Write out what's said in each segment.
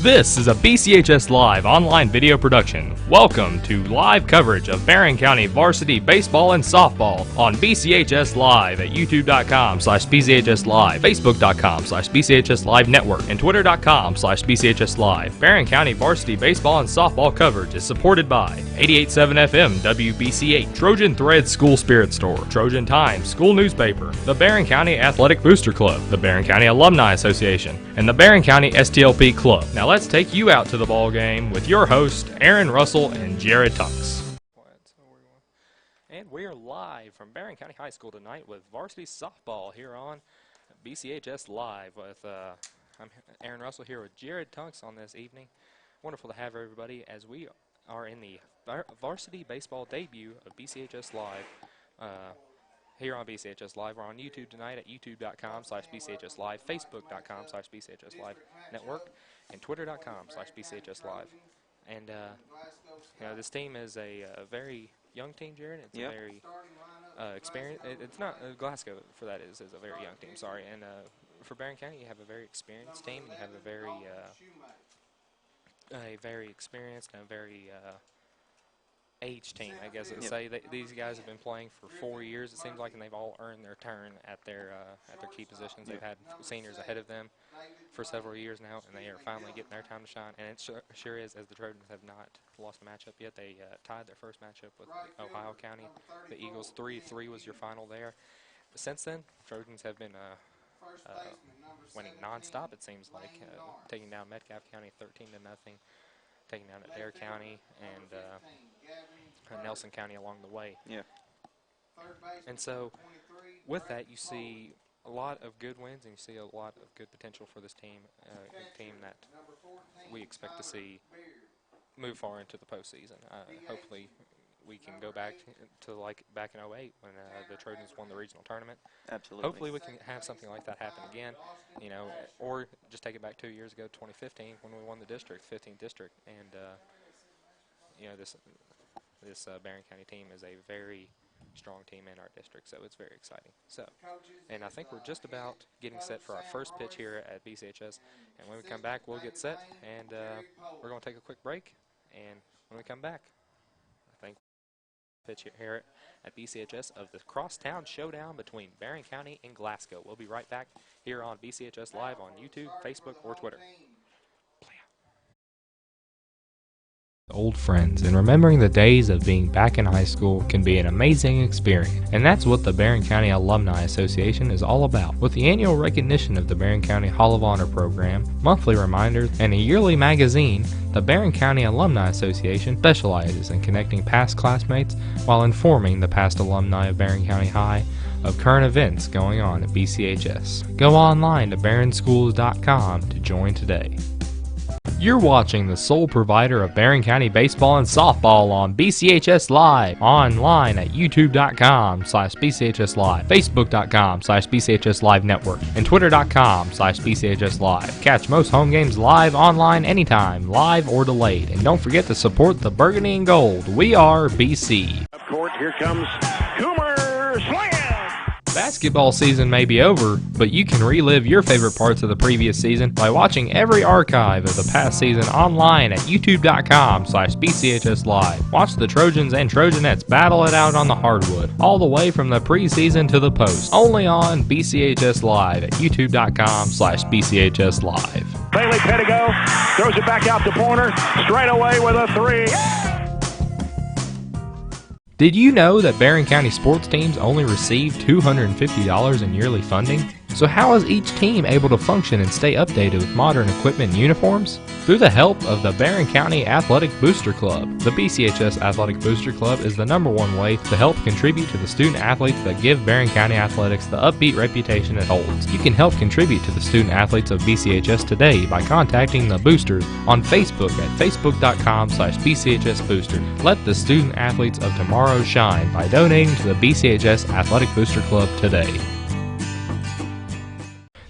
This is a BCHS Live online video production. Welcome to live coverage of Barren County varsity baseball and softball on BCHS Live at youtube.com/BCHS Live, facebook.com/BCHS Live Network, and twitter.com/BCHS Live. Barren County varsity baseball and softball coverage is supported by 88.7 FM WBC8, Trojan Thread School Spirit Store, Trojan Times School Newspaper, the Barren County Athletic Booster Club, the Barren County Alumni Association, and the Barren County STLP Club. Now let's take you out to the ball game with your host, Aaron Russell and Jared Tunks. And we are live from Barren County High School tonight with varsity softball here on BCHS Live. I'm Aaron Russell here with Jared Tunks on this evening. Wonderful to have everybody as we are in the varsity baseball debut of BCHS Live. Here on BCHS Live. We're on YouTube tonight at youtube.com/BCHS Live, facebook.com/BCHS Live Network, and twitter.com/BCHS Live. And this team is a very young team, Jared. It's a very experienced. It's not Glasgow for that is a very young team. Sorry, and for Barren County, you have a very experienced team. You have a very experienced and a very age team, I guess I'd say. These guys have been playing for 4 years, it seems like, and they've all earned their turn at their key positions. They've had seniors ahead of them for several years now, and they are finally getting their time to shine. And it sure is, as the Trojans have not lost a matchup yet. They tied their first matchup with Ohio County. The Eagles 3-3 was your final there. But since then, Trojans have been winning nonstop, it seems like, taking down Metcalfe County 13-0, taking down Adair County and Nelson County along the way. Yeah. And so with that, you see a lot of good wins and you see a lot of good potential for this team, a team that we expect to see move far into the postseason. Hopefully we can go back to like back in 2008 when the Trojans won the regional tournament. Absolutely. Hopefully we can have something like that happen again, or just take it back 2 years ago, 2015, when we won the district, 15th district, and this Barren County team is a very strong team in our district, so it's very exciting. So, and I think we're just about getting set for our first pitch here at BCHS, and when we come back, we'll get set, and we're going to take a quick break, and when we come back, I think pitch here at BCHS of the crosstown showdown between Barren County and Glasgow. We'll be right back here on BCHS Live on YouTube, Facebook, or Twitter. Old friends, and remembering the days of being back in high school can be an amazing experience, and that's what the Barren County Alumni Association is all about. With the annual recognition of the Barren County Hall of Honor program, monthly reminders, and a yearly magazine, the Barren County Alumni Association specializes in connecting past classmates while informing the past alumni of Barren County High of current events going on at BCHS. Go online to barrenschools.com to join today. You're watching the sole provider of Barren County baseball and softball on BCHS Live, online at youtube.com/BCHS Live, facebook.com/BCHS Live Network, and twitter.com/BCHS Live. Catch most home games live, online, anytime, live or delayed. And don't forget to support the Burgundy and Gold. We are BC. Up court, here comes Coomer, swing! Basketball season may be over, but you can relive your favorite parts of the previous season by watching every archive of the past season online at youtube.com/BCHS Live. Watch the Trojans and Trojanettes battle it out on the hardwood, all the way from the preseason to the post, only on BCHS Live at youtube.com/BCHS Live. Bailey Pettigo throws it back out to Pointer, straight away with a three. Did you know that Barren County sports teams only receive $250 in yearly funding? So how is each team able to function and stay updated with modern equipment and uniforms? Through the help of the Barren County Athletic Booster Club. The BCHS Athletic Booster Club is the #1 way to help contribute to the student athletes that give Barren County athletics the upbeat reputation it holds. You can help contribute to the student athletes of BCHS today by contacting the boosters on Facebook at facebook.com/BCHS Booster. Let the student athletes of tomorrow shine by donating to the BCHS Athletic Booster Club today.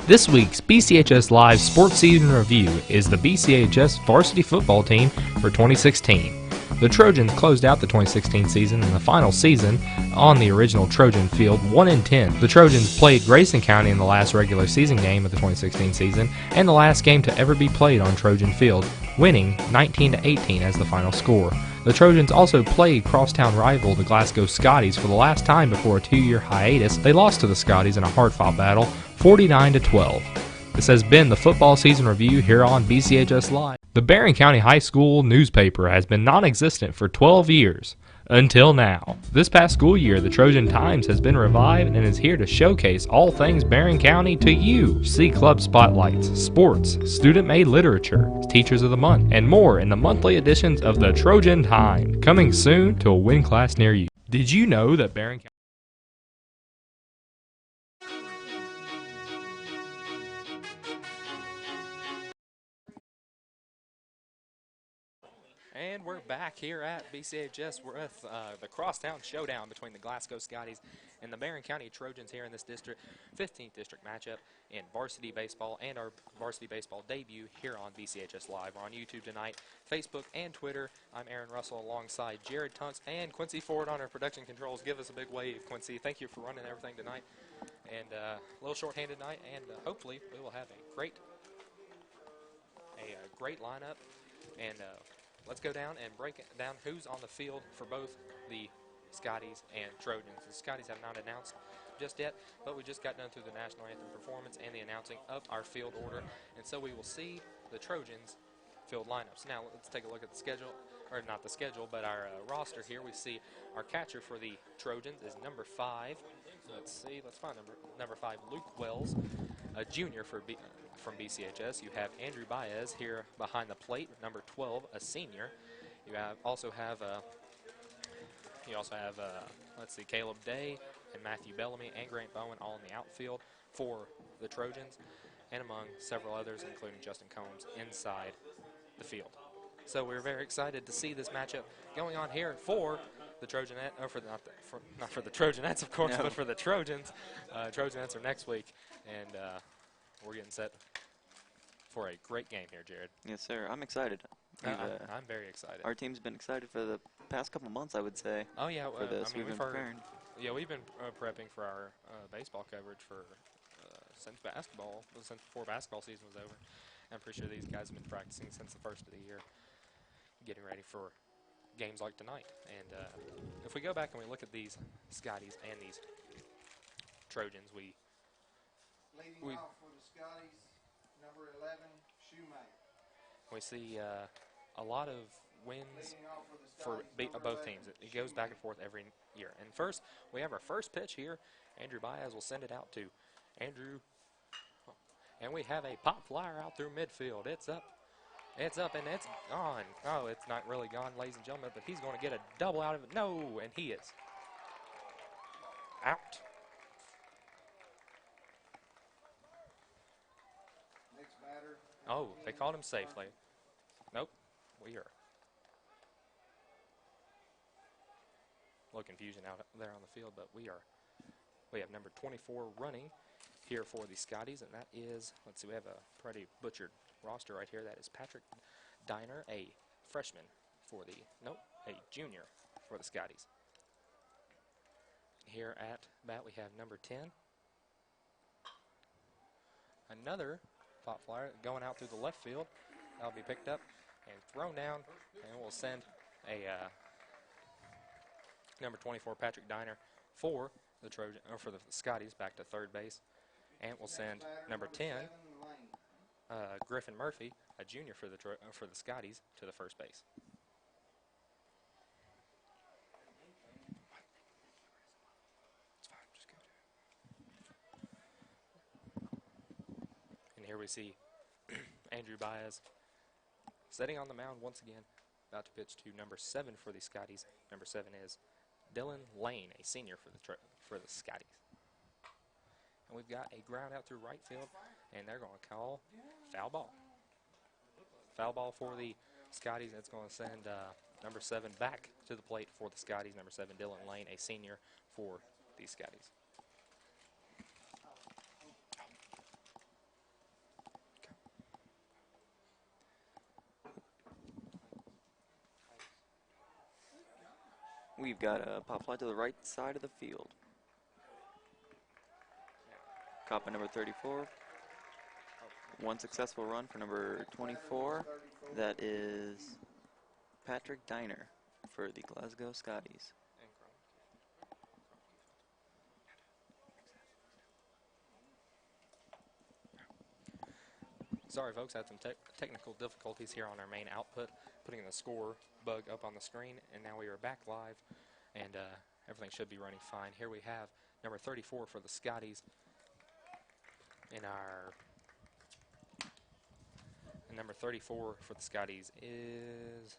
This week's BCHS Live Sports Season Review is the BCHS varsity football team for 2016. The Trojans closed out the 2016 season in the final season on the original Trojan field 1-10. The Trojans played Grayson County in the last regular season game of the 2016 season and the last game to ever be played on Trojan Field, winning 19-18 as the final score. The Trojans also played crosstown rival the Glasgow Scotties for the last time before a 2-year hiatus. They lost to the Scotties in a hard-fought battle, 49-12. This has been the football season review here on BCHS Live. The Barren County High School newspaper has been non-existent for 12 years. Until now. This past school year, the Trojan Times has been revived and is here to showcase all things Barren County to you. See club spotlights, sports, student-made literature, teachers of the month, and more in the monthly editions of the Trojan Times, coming soon to a WIN class near you. Did you know that Barren County... And we're back here at BCHS with the crosstown showdown between the Glasgow Scotties and the Barren County Trojans here in this district, 15th district matchup in varsity baseball and our varsity baseball debut here on BCHS Live. We're on YouTube tonight, Facebook, and Twitter. I'm Aaron Russell alongside Jared Tunks and Quincy Ford on our production controls. Give us a big wave, Quincy. Thank you for running everything tonight. And a little short-handed tonight, and hopefully we will have a great lineup. And let's go down and break down who's on the field for both the Scotties and Trojans. The Scotties have not announced just yet, but we just got done through the national anthem performance and the announcing of our field order, and so we will see the Trojans field lineups. Now let's take a look at the schedule, or not the schedule, but our roster here. We see our catcher for the Trojans is number 5. Let's find number 5, Luke Wells, a junior from BCHS. You have Andrew Baez here behind the plate, number 12, a senior. You also have Caleb Day and Matthew Bellamy and Grant Bowen all in the outfield for the Trojans, and among several others, including Justin Combs, inside the field. So we're very excited to see this matchup going on here for the Trojanettes, not for the Trojanettes, of course, but for the Trojans. Trojanettes are next week, and we're getting set for a great game here, Jared. Yes, sir. I'm excited. I'm very excited. Our team's been excited for the past couple months, I would say. Oh yeah, for this. we've been preparing. Yeah, we've been prepping for our baseball coverage for since before basketball season was over. I'm pretty sure these guys have been practicing since the first of the year, getting ready for games like tonight. And if we go back and we look at these Scotties and these Trojans, leading off for the Scotties, number 11, Shoemaker. We see a lot of wins for both teams. It goes back and forth every year. And first, we have our first pitch here. Andrew Baez will send it out to Andrew. And we have a pop flyer out through midfield. It's up, and it's gone. Oh, it's not really gone, ladies and gentlemen, but he's going to get a double out of it. No, and he is out. Next batter. Oh, they called him safely. Nope, we are. A little confusion out there on the field, but we have number 24 running here for the Scotties, and that is, let's see, we have a pretty butchered roster right here. That is Patrick Diner, a freshman for a junior for the Scotties. Here at bat, we have number 10. Another pop flyer going out through the left field. That'll be picked up and thrown down, and we'll send a number 24 Patrick Diner for the for the Scotties back to third base, and we'll send number 10 Griffin Murphy, a junior for the Scotties, to the first base. And here we see Andrew Baez sitting on the mound once again, about to pitch to number 7 for the Scotties. Number 7 is Dylan Lane, a senior for the Scotties. And we've got a ground out through right field, and they're going to call foul ball. Foul ball for the Scotties. It's going to send number 7 back to the plate for the Scotties. Number 7, Dylan Lane, a senior for the Scotties. we've got a pop fly to the right side of the field. Caught by number 34. One successful run for number 24. That is Patrick Diner for the Glasgow Scotties. Sorry, folks, had some technical difficulties here on our main output, putting the score bug up on the screen, and now we are back live, and everything should be running fine. Here we have number 34 for the Scotties in our... And number 34 for the Scotties is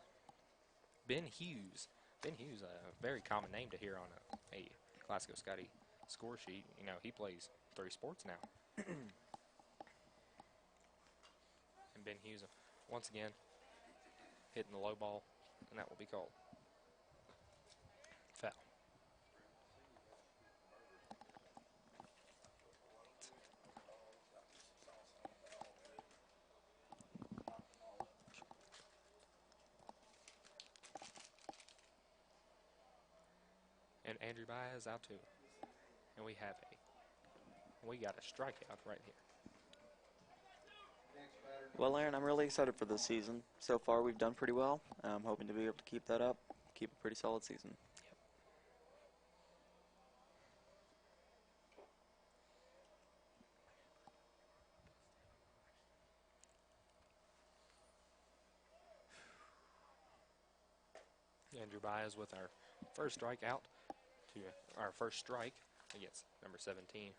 Ben Hughes. Ben Hughes, a very common name to hear on a Glasgow Scotty score sheet. You know, he plays 3 sports now. And Ben Hughes, once again, hitting the low ball, and that will be called foul. And Andrew Baez out too. And we got a strikeout right here. Well, Aaron, I'm really excited for this season. So far, we've done pretty well. I'm hoping to be able to keep that up, keep a pretty solid season. Andrew Baez with our first strikeout to our first strike against number 17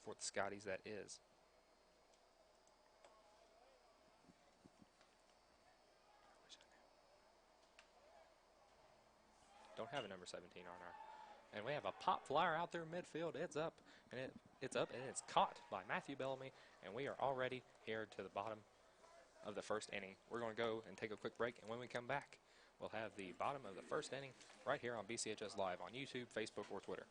for the Scotties, that is. Don't have a number 17 on our. And we have a pop flyer out there in midfield. It's up, and it's caught by Matthew Bellamy, and we are already here to the bottom of the first inning. We're going to go and take a quick break, and when we come back, we'll have the bottom of the first inning right here on BCHS Live on YouTube, Facebook, or Twitter.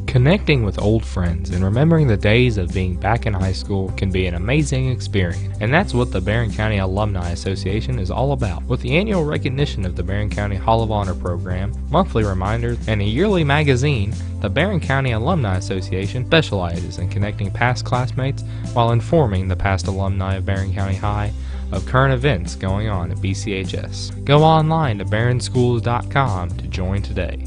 Connecting with old friends and remembering the days of being back in high school can be an amazing experience, and that's what the Barren County Alumni Association is all about. With the annual recognition of the Barren County Hall of Honor program, monthly reminders, and a yearly magazine, the Barren County Alumni Association specializes in connecting past classmates while informing the past alumni of Barren County High of current events going on at BCHS. Go online to barrenschools.com to join today.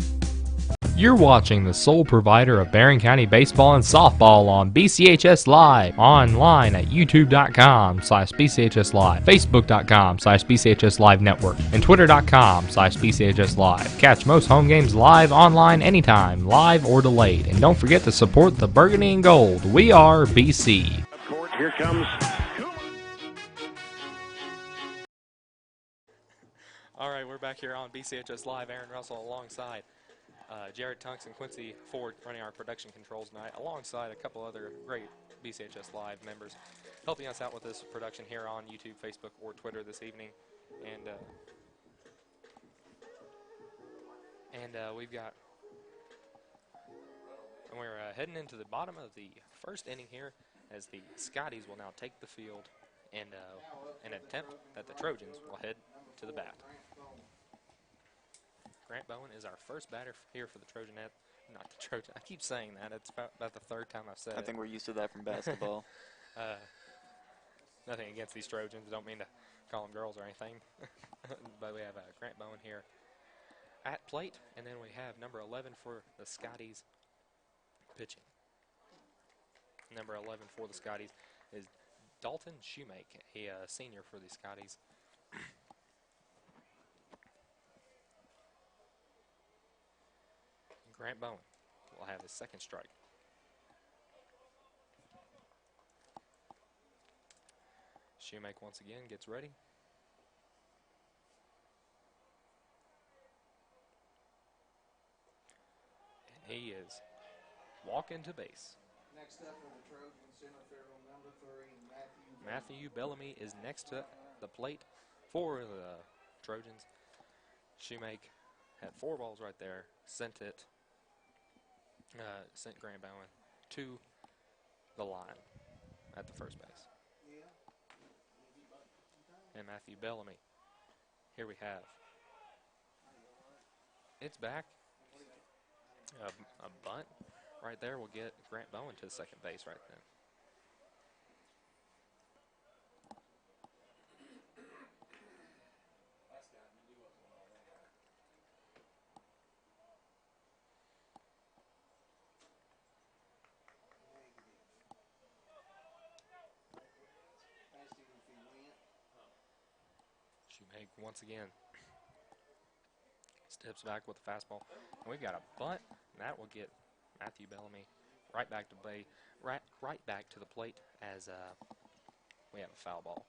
You're watching the sole provider of Barren County baseball and softball on BCHS Live, online at youtube.com/BCHS Live, facebook.com/BCHS Live Network, and twitter.com/BCHS Live. Catch most home games live, online, anytime, live or delayed. And don't forget to support the Burgundy and Gold. We are BC. Here comes. All right, we're back here on BCHS Live. Aaron Russell alongside Jared Tunks and Quincy Ford running our production controls tonight, alongside a couple other great BCHS Live members helping us out with this production here on YouTube, Facebook, or Twitter this evening. And we're heading into the bottom of the first inning here, as the Scotties will now take the field and an attempt that the Trojans will head to the bat. Grant Bowen is our first batter here for the Trojanette. Not the Trojan. I keep saying that. It's about the third time I've said it. I think we're used to that from basketball. Nothing against these Trojans. Don't mean to call them girls or anything. But we have Grant Bowen here at plate. And then we have number 11 for the Scotties pitching. Number 11 for the Scotties is Dalton Shoemake, a senior for the Scotties. Grant Bowen will have his second strike. Shoemake once again gets ready. And he is walking to base. Next up for the Trojans, center fielder number 3, Matthew Bellamy is next to the plate for the Trojans. Shoemake had 4 balls right there, sent Grant Bowen to the line at the first base. and Matthew Bellamy. Here we have. It's back. A bunt right there will get Grant Bowen to the second base right then. Asked him if he went. Shoemake once again steps back with the fastball. And we've got a bunt, and that will get Matthew Bellamy right back to right back to the plate as we have a foul ball.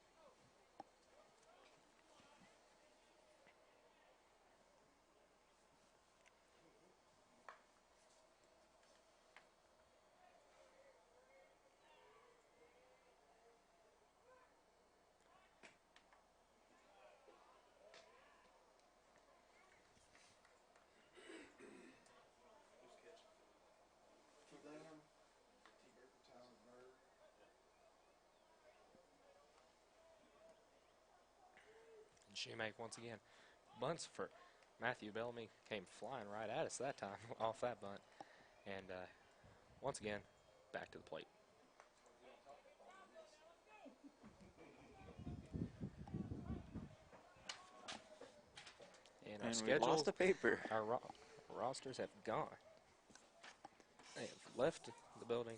And Shoemake once again bunts for Matthew Bellamy. Came flying right at us that time off that bunt. And once again, back to the plate. And our And we schedules, lost the paper. our rosters have gone. They have left the building,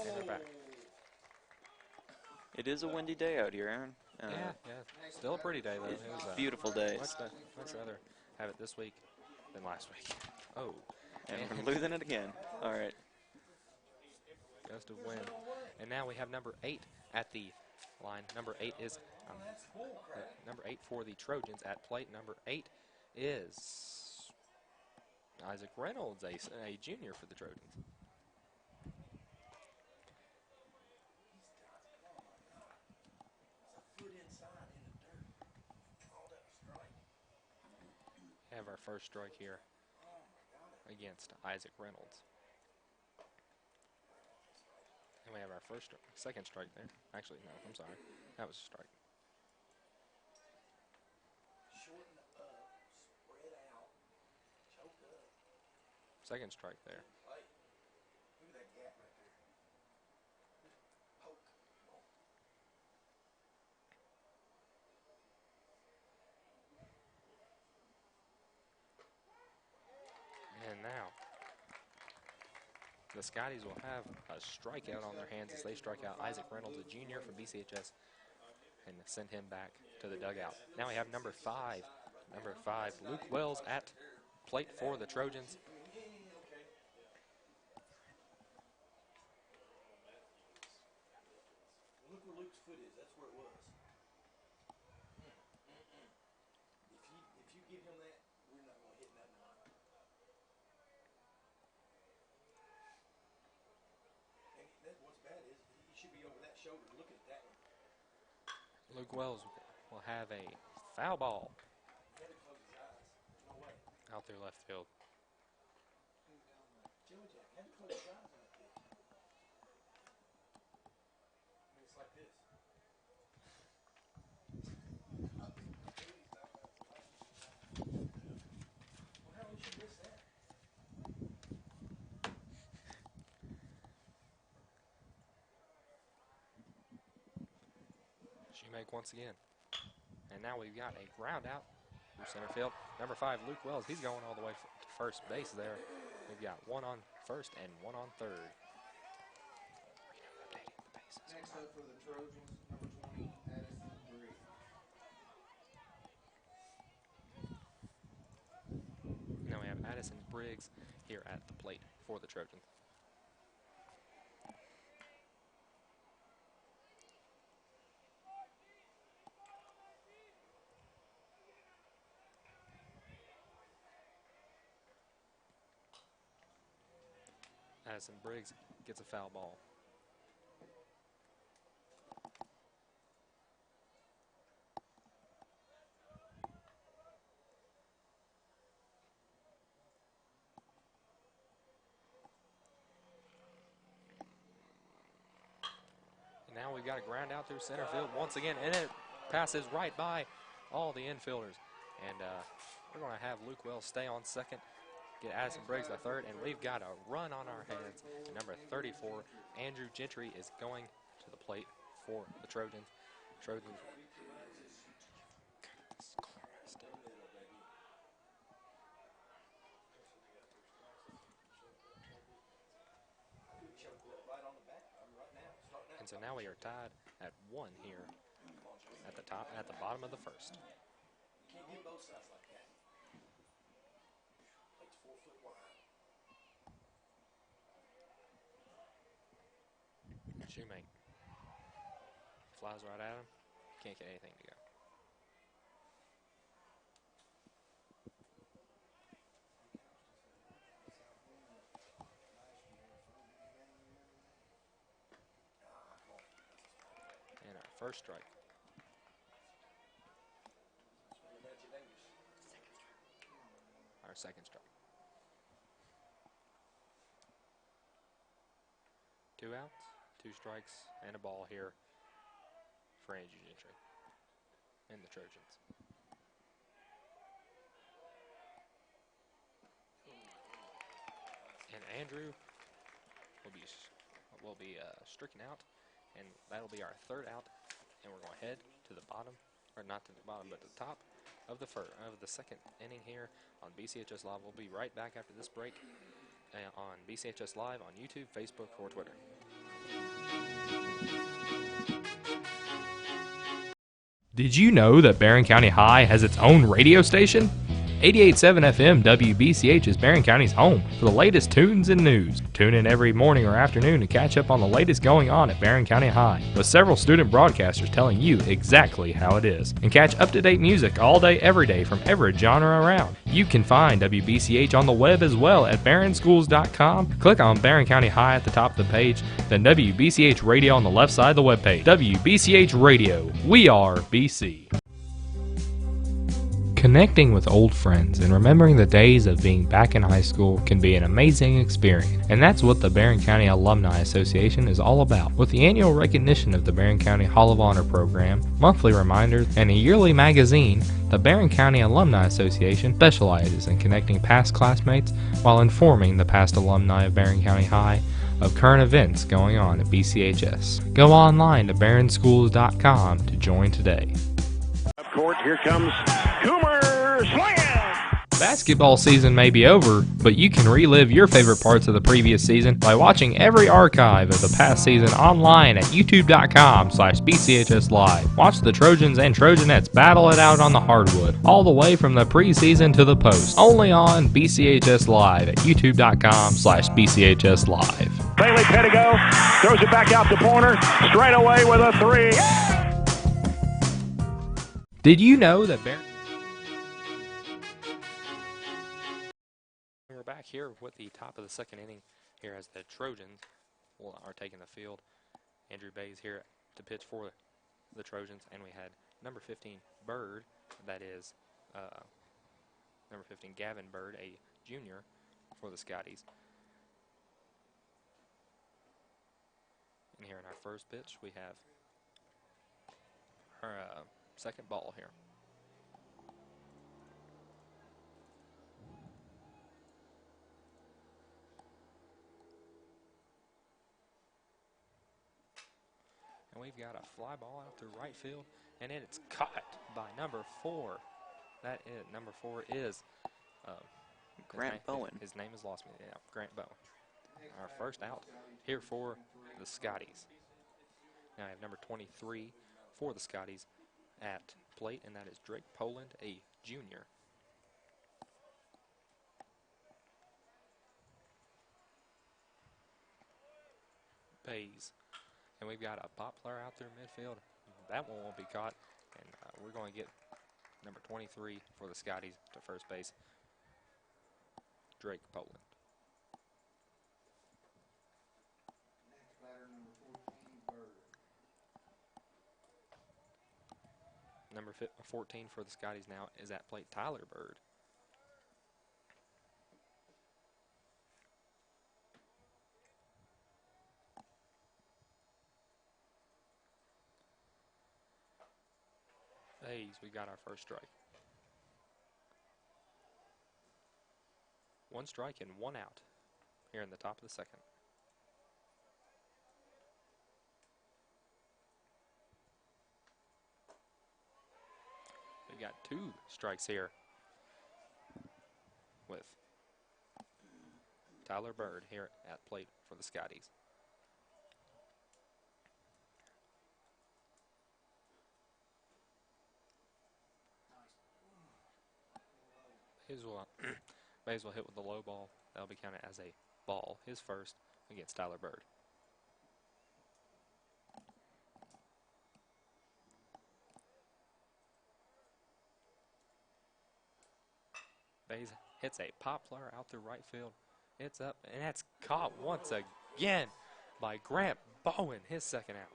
and they're back. It is a windy day out here, Aaron. Yeah. Still a pretty day, though. It was Beautiful days. much rather have it this week than last week. Oh. And we're losing it again. All right. Gust of wind. And now we have number 8 at the line. Number 8 is number 8 for the Trojans at plate. Number 8 is Isaac Reynolds, a junior for the Trojans. Have our first strike here against Isaac Reynolds. And we have our second strike there. Actually, no, I'm sorry. That was a strike. Shorten up, spread out, choke up. Second strike there. Look at that gap right there. Poke. And now, the Scotties will have a strikeout on their hands as they strike out Isaac Reynolds, a junior from BCHS, and send him back to the dugout. Now we have number 5, Luke Wells at plate for the Trojans. Look where Luke's foot is. That's where it was. If you give him that, we're not going to hit nothing on it. And what's bad is he should be over that shoulder looking at that one. Luke Wells will have a foul ball He had to close his eyes. No way. out through left field. Joe Jack had to close his eyes on that pitch. I mean, it's like this. Well, how did you miss that? Shoemake once again. And now we've got a ground out through center field. Number 5, Luke Wells, he's going all the way to first base there. We've got one on first and one on third. Next up for the Trojans, number 20, Addison Briggs. Now we have Addison Briggs here at the plate for the Trojans. Addison Briggs gets a foul ball. And now we've got a ground out through center field once again, and it passes right by all the infielders. And we're going to have Luke Wells stay on second, get Addison Briggs the third, and we've got a run on our hands. Number 34, Andrew Gentry, is going to the plate for the Trojans. And so now we are tied at 1 here at the bottom of the first. Can't get both sides like that. Plate's 4 foot wide. Shoemate flies right at him. Can't get anything to go. And our first strike. Our second strike. 2 outs, 2 strikes, and a ball here for Andrew Gentry and the Trojans. And Andrew will be stricken out, and that'll be our 3rd out. And we're going to head to the bottom, or not to the bottom, but to the top of the second inning here on BCHS Live. We'll be right back after this break on BCHS Live on YouTube, Facebook, or Twitter. Did you know that Barren County High has its own radio station? 88.7 FM WBCH is Barren County's home for the latest tunes and news. Tune in every morning or afternoon to catch up on the latest going on at Barren County High, with several student broadcasters telling you exactly how it is. And catch up-to-date music all day, every day from every genre around. You can find WBCH on the web as well at barrenschools.com. Click on Barren County High at the top of the page, then WBCH Radio on the left side of the webpage. WBCH Radio. We are BC. Connecting with old friends and remembering the days of being back in high school can be an amazing experience, and that's what the Barren County Alumni Association is all about. With the annual recognition of the Barren County Hall of Honor program, monthly reminders, and a yearly magazine, the Barren County Alumni Association specializes in connecting past classmates while informing the past alumni of Barren County High of current events going on at BCHS. Go online to barrenschools.com to join today. Up court, here comes Coomer, swing it! Basketball season may be over, but you can relive your favorite parts of the previous season by watching every archive of the past season online at youtube.com/BCHS Live. Watch the Trojans and Trojanettes battle it out on the hardwood, all the way from the preseason to the post, only on BCHS Live at youtube.com/BCHS Live. Bailey Pettigo throws it back out the corner, straight away with a 3. Did you know that We're back here with the top of the second inning here as the Trojans are taking the field. Andrew Bays here to pitch for the Trojans, and we had number 15 Bird, that is number 15 Gavin Bird, a junior for the Scotties. And here in our first pitch, we have our second ball here. And we've got a fly ball out to right field, and it's caught by number 4. That is number 4 is Grant Bowen. His name has lost me. Yeah, Grant Bowen. Our first out here for the Scotties. Now I have number 23 for the Scotties at plate, and that is Drake Poland, a junior. Bays. And we've got a pop flare out there midfield. That one won't be caught, and we're going to get number 23 for the Scotties to first base, Drake Poland. Next batter, number 14, Bird. Number 14 for the Scotties now is at plate, Tyler Bird. Bays, we got our first strike. 1 strike and 1 out here in the top of the second. We got 2 strikes here with Tyler Bird here at plate for the Scotties. Bays will hit with the low ball. That'll be counted as a ball, his first against Tyler Bird. Bays hits a pop flyer out through right field. It's up, and that's caught once again by Grant Bowen, his second out.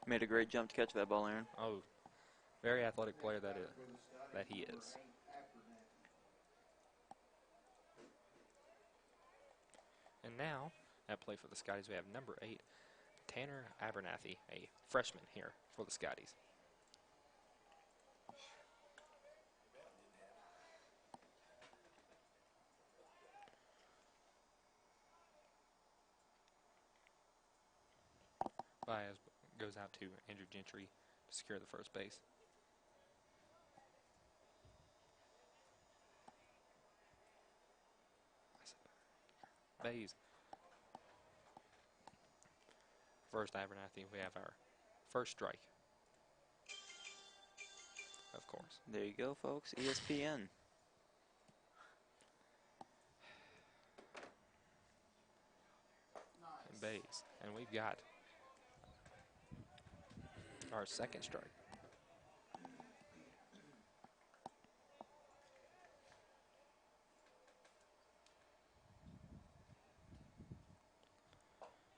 Made a great jump to catch that ball, Aaron. Oh, very athletic player that he is. And now, at play for the Scotties, we have number 8, Tanner Abernathy, a freshman here for the Scotties. Baez goes out to Andrew Gentry to secure the first base. Bays. First Abernathy, we have our first strike. Of course. There you go, folks. ESPN. And Bays. And we've got our second strike.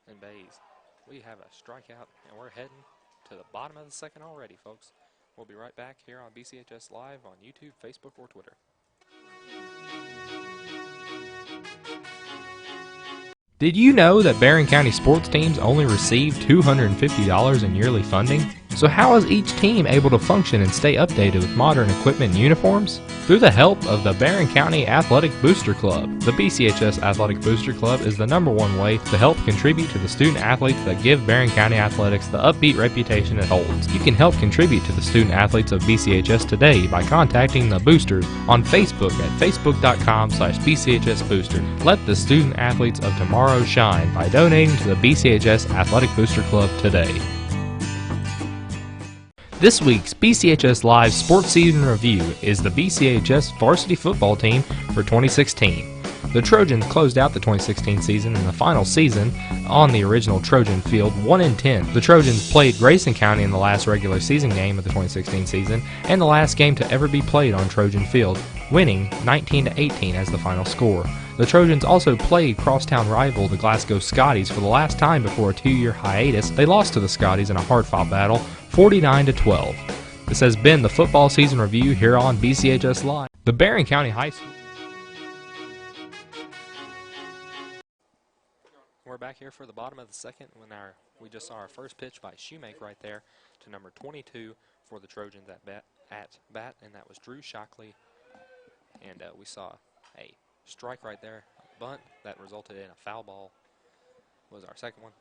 And Bays. We have a strikeout, and we're heading to the bottom of the second already, folks. We'll be right back here on BCHS Live on YouTube, Facebook, or Twitter. Did you know that Barren County sports teams only receive $250 in yearly funding? So how is each team able to function and stay updated with modern equipment and uniforms? Through the help of the Barren County Athletic Booster Club. The BCHS Athletic Booster Club is the #1 way to help contribute to the student athletes that give Barren County athletics the upbeat reputation it holds. You can help contribute to the student athletes of BCHS today by contacting the boosters on Facebook at facebook.com/BCHS Booster. Let the student athletes of tomorrow shine by donating to the BCHS Athletic Booster Club today. This week's BCHS Live Sports Season Review is the BCHS varsity football team for 2016. The Trojans closed out the 2016 season in the final season on the original Trojan field 1-10. The Trojans played Grayson County in the last regular season game of the 2016 season and the last game to ever be played on Trojan field, winning 19-18 as the final score. The Trojans also played crosstown rival the Glasgow Scotties for the last time before a 2-year hiatus. They lost to the Scotties in a hard-fought battle, 49-12. This has been the football season review here on BCHS Live. The Barren County High School. We're back here for the bottom of the second when we just saw our first pitch by Shoemake right there to number 22 for the Trojans at bat, and that was Drew Shockley. And we saw a strike right there, a bunt that resulted in a foul ball was our second one.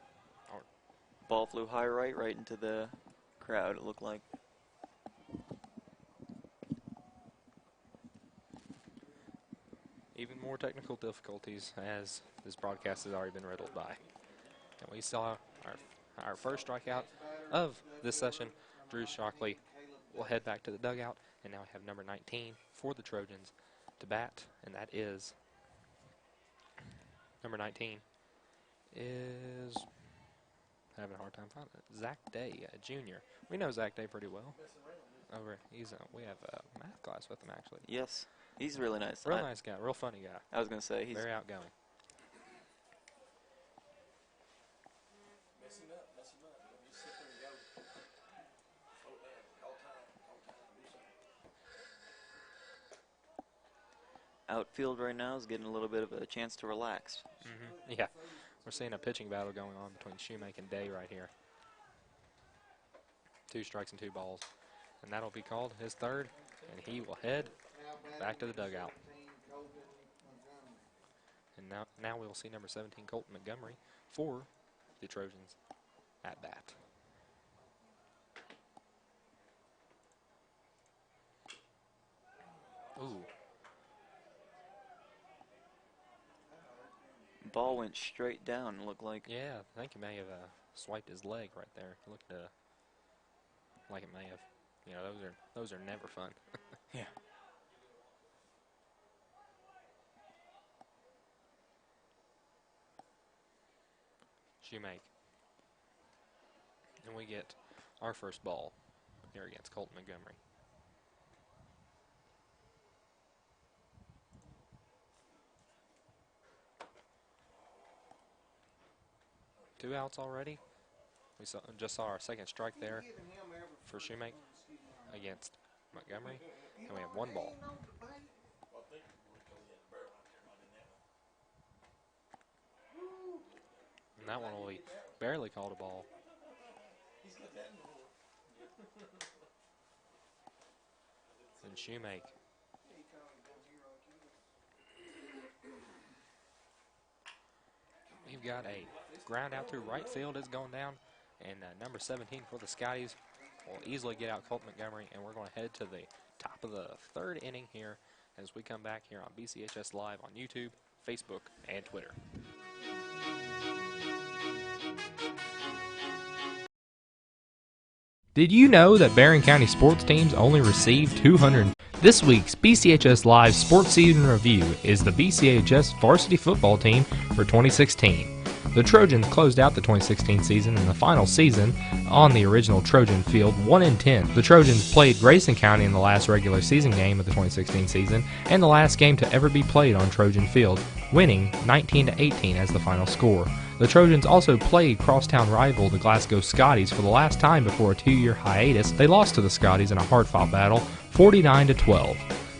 Ball flew high right into the crowd, it looked like. Even more technical difficulties as this broadcast has already been riddled by. And we saw our first strikeout of this session. Drew Shockley will head back to the dugout, and now we have number 19 for the Trojans to bat, and that is number 19 is having a hard time finding it. Zach Day, a junior. We know Zach Day pretty well. We have a math class with him actually. Yes, he's really nice. Real nice guy, real funny guy. I was gonna say he's very outgoing. outfield right now is getting a little bit of a chance to relax. Mm-hmm. Yeah, we're seeing a pitching battle going on between Shoemake and Day right here. 2 strikes and 2 balls. and that'll be called his third, and he will head back to the dugout. And now we will see number 17, Colton Montgomery, for the Trojans at bat. Ooh. Ball went straight down, it looked like. Yeah, I think he may have swiped his leg right there. It looked like it may have. You know, those are never fun. Yeah. Shoemake. And we get our first ball here against Colton Montgomery. Two outs already. We just saw our second strike there for Shoemake against Montgomery, and we have one ball. And that one will be barely called a ball. And Shoemake. We've got a ground out through right field is going down, and number 17 for the Scotties will easily get out Colt Montgomery, and we're going to head to the top of the third inning here as we come back here on BCHS Live on YouTube, Facebook, and Twitter. Did you know that Barren County sports teams only receive 200? This week's BCHS Live Sports Season Review is the BCHS varsity football team for 2016. The Trojans closed out the 2016 season in the final season on the original Trojan field 1-10. The Trojans played Grayson County in the last regular season game of the 2016 season and the last game to ever be played on Trojan field, winning 19-18 as the final score. The Trojans also played crosstown rival the Glasgow Scotties for the last time before a 2-year hiatus. They lost to the Scotties in a hard-fought battle, 49-12.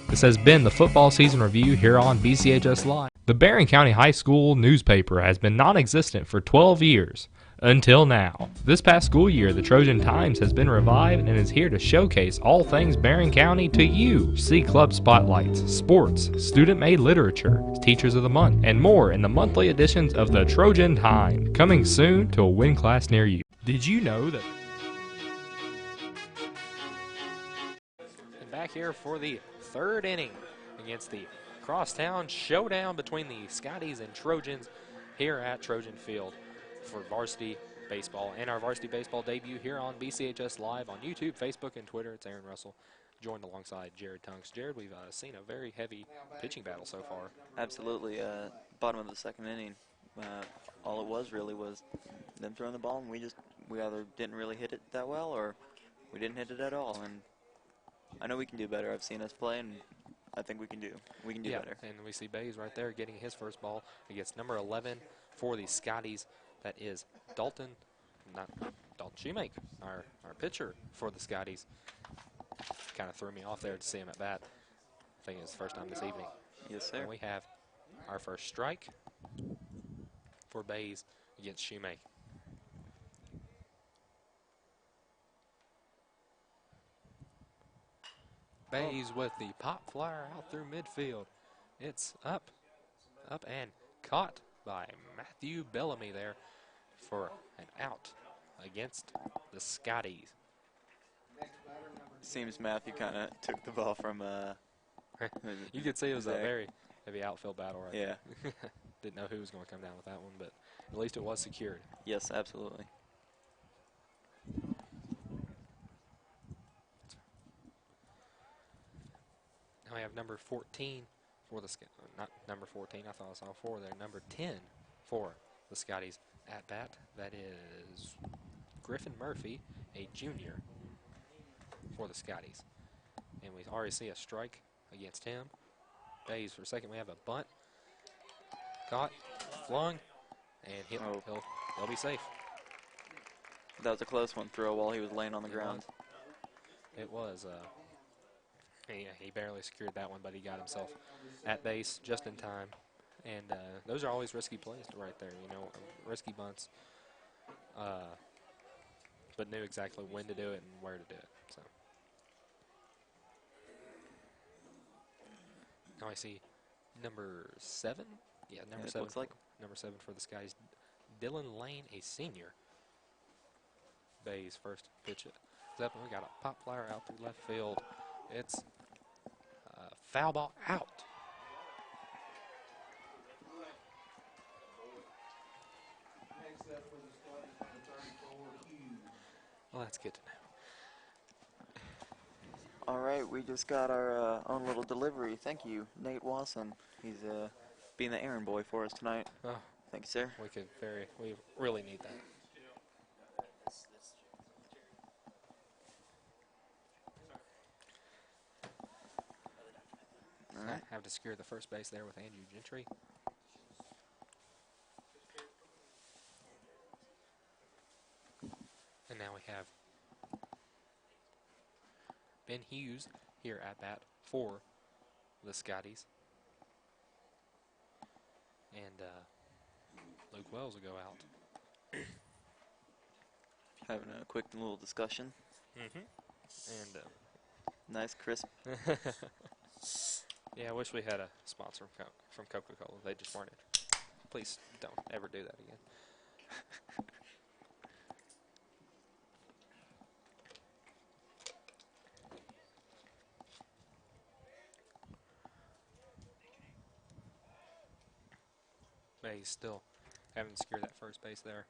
This has been the Football Season Review here on BCHS Live. The Barren County High School newspaper has been non-existent for 12 years. Until now. This past school year, the Trojan Times has been revived and is here to showcase all things Barren County to you. See club spotlights, sports, student-made literature, teachers of the month, and more in the monthly editions of the Trojan Times, coming soon to a WIN class near you. Did you know that... And back here for the third inning against the crosstown showdown between the Scotties and Trojans here at Trojan Field for varsity baseball and our varsity baseball debut here on BCHS Live on YouTube, Facebook, and Twitter. It's Aaron Russell, joined alongside Jared Tunks. Jared, we've seen a very heavy pitching battle so far. Absolutely. Bottom of the second inning, all it was really was them throwing the ball, and we either didn't really hit it that well or we didn't hit it at all. And I know we can do better. I've seen us play, and I think we can do better. And we see Bays right there getting his first ball against number 11 for the Scotties. That is Dalton Shoemake, our pitcher for the Scotties. Kind of threw me off there to see him at bat. I think it's the first time this evening. Yes, sir. And we have our first strike for Bays against Shoemake. Bays with the pop flyer out through midfield. It's up and caught by Matthew Bellamy there for an out against the Scotties. Seems Matthew kind of took the ball from You could see it was a Zach. very heavy outfield battle right Yeah. there. Didn't know who was going to come down with that one, but at least it was secured. Yes, absolutely. Now we have number 14 for the not number 14. I thought I saw 4 there. Number 10 for the Scotties at bat. That is Griffin Murphy, a junior for the Scotties. And we already see a strike against him. Bays for a second. We have a bunt. Caught, flung, and he'll be safe. That was a close one throw while he was laying on the ground. It was. He barely secured that one, but he got himself at base just in time. And those are always risky plays right there, you know, risky bunts. But knew exactly when to do it and where to do it. So Now I see number 7. Yeah, number it 7. looks like. Number 7 for the Scotties. Dylan Lane, a senior. Bay's first pitch is up, and we got a pop flyer out through left field. It's a foul ball out. Next up for the Scotties, number 34, Hughes. Well, that's good to know. All right, we just got our own little delivery. Thank you, Nate Wasson. He's being the errand boy for us tonight. Oh, Thank you, sir. we really need that. All right. I have to secure the first base there with Andrew Gentry. And now we have Ben Hughes here at bat for the Scotties. And Luke Wells will go out. Having a quick little discussion. And Nice, crisp. yeah, I wish we had a sponsor from Coca-Cola. They just weren't. Please don't ever do that again. But he's still having to secure that first base there.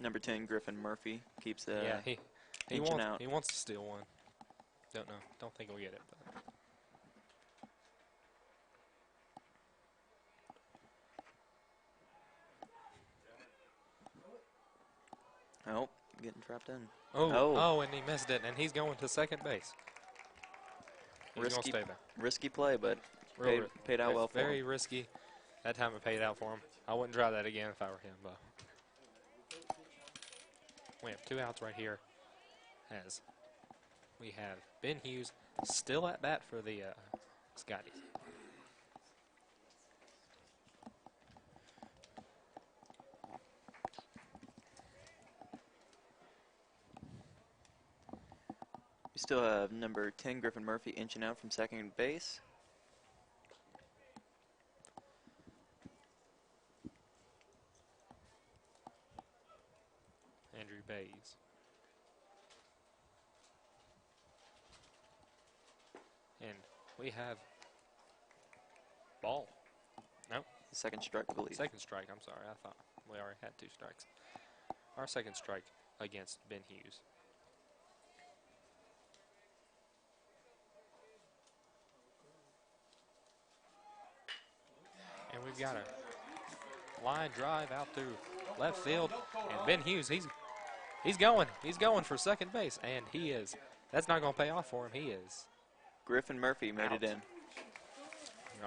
Number 10, Griffin Murphy keeps Yeah, he inching out. wants to steal one. Don't know. Don't think we'll get it. But. Oh, getting trapped in. Oh, and he missed it, and he's going to second base. He's going to stay there. Risky play, but Real paid out well for Very him. risky. That time it paid out for him. I wouldn't try that again if I were him, but we have 2 outs right here as we have Ben Hughes still at bat for the Scotties. We still have number 10, Griffin Murphy, inching out from second base. Andrew Bays. And we have ball. No, Second strike, I believe. second strike. I'm sorry. I thought we already had 2 strikes. Our second strike against Ben Hughes. And we've got a line drive out through left field. And Ben Hughes, he's going for second base. And he is. That's not going to pay off for him. He is. Griffin Murphy made it in.